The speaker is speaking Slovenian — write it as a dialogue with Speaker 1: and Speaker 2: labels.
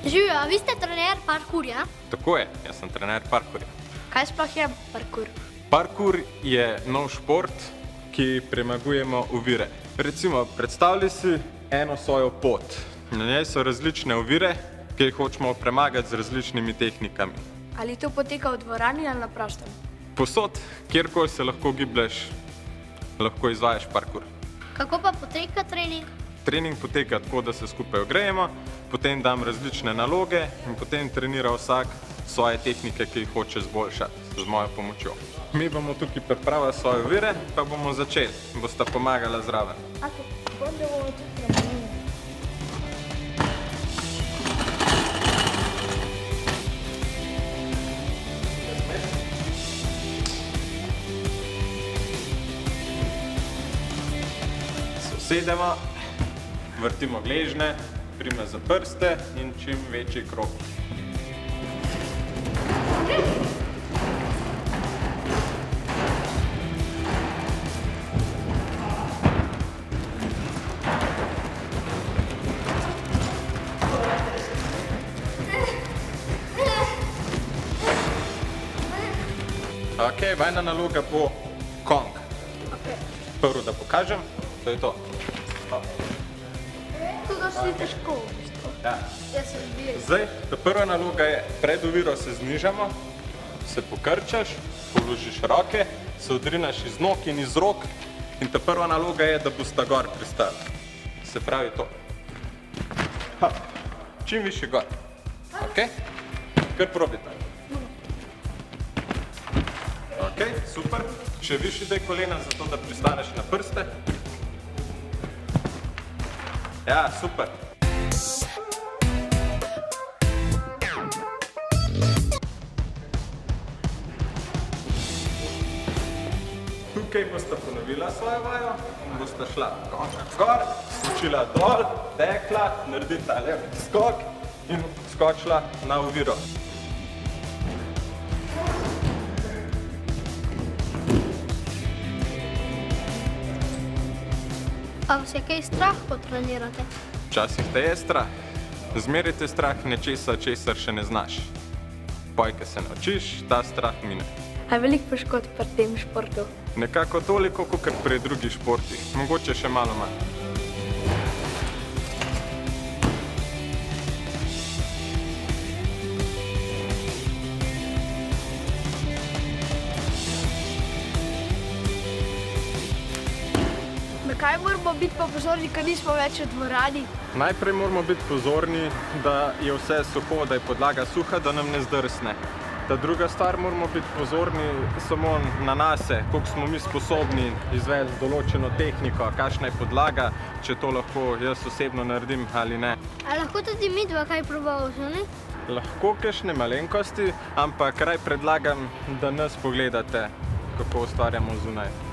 Speaker 1: Živijo, a vi ste trener parkurja?
Speaker 2: Tako je, jaz sem trener parkurja.
Speaker 1: Kaj sploh je parkur?
Speaker 2: Parkur je nov šport, ki premagujemo ovire. Recimo, predstavljaj si eno svojo pot. Na njej so različne ovire, ki jih hočemo premagati z različnimi tehnikami.
Speaker 1: Ali to poteka v dvorani ali na prostem?
Speaker 2: Posod, kjerkoli se lahko giblješ, lahko izvajaš parkur.
Speaker 1: Kako pa poteka trening?
Speaker 2: Trening poteka tako, da se skupaj ogrejemo, potem dam različne naloge in potem trenira vsak svoje tehnike, ki jih hoče izboljšati z mojo pomočjo. Mi bomo tukaj pripravili svoje ovire, pa bomo začeli. Bosta pomagala zraven. Sedemo, vrtimo gležne, prime za prste in čim večji krog. Ok, vajna naloga bo kong. Prvo, da pokažem, to je to.
Speaker 1: To dosti težko v bistvu.
Speaker 2: Ja.
Speaker 1: Jaz se zbijem.
Speaker 2: Zdaj, prva naloga je, pred oviro se znižamo, se pokrčaš, položiš roke, se odrinaš iz nog in iz rok in ta prva naloga je, da bosta gor pristali. Se pravi to. Čim više gor. Ok? Kar probite. Ok, super. Še višji daj kolena, zato da pristaneš na prste. Ja, super. Tukaj bosta ponovila svojo vajo in bosta šla gor, skočila dol, tekla, naredila lep skok in skočila na oviro.
Speaker 1: Pa vas je kaj strah, ko trenirate?
Speaker 2: Včasih te je strah. Zmeraj te strah nečesa, česar še ne znaš. Poj, ko se naučiš, ta strah mine.
Speaker 1: A je veliko poškodb pri tem športu?
Speaker 2: Nekako toliko, kot pri drugih športih. Mogoče še malo manj.
Speaker 1: Na kaj moramo biti pa pozorni, ker nismo več v dvorani?
Speaker 2: Najprej moramo biti pozorni, da je vse suho, da je podlaga suha, da nam ne zdrsne. Ta druga stvar, moramo biti pozorni samo na nase, koliko smo mi sposobni izvesti določeno tehniko, kakšna je podlaga, če to lahko jaz osebno naredim ali ne.
Speaker 1: A lahko tudi mi dva kaj probamo zunaj?
Speaker 2: Lahko kakšne malenkosti, ampak raj predlagam, da nas pogledate, kako ustvarjamo zunaj.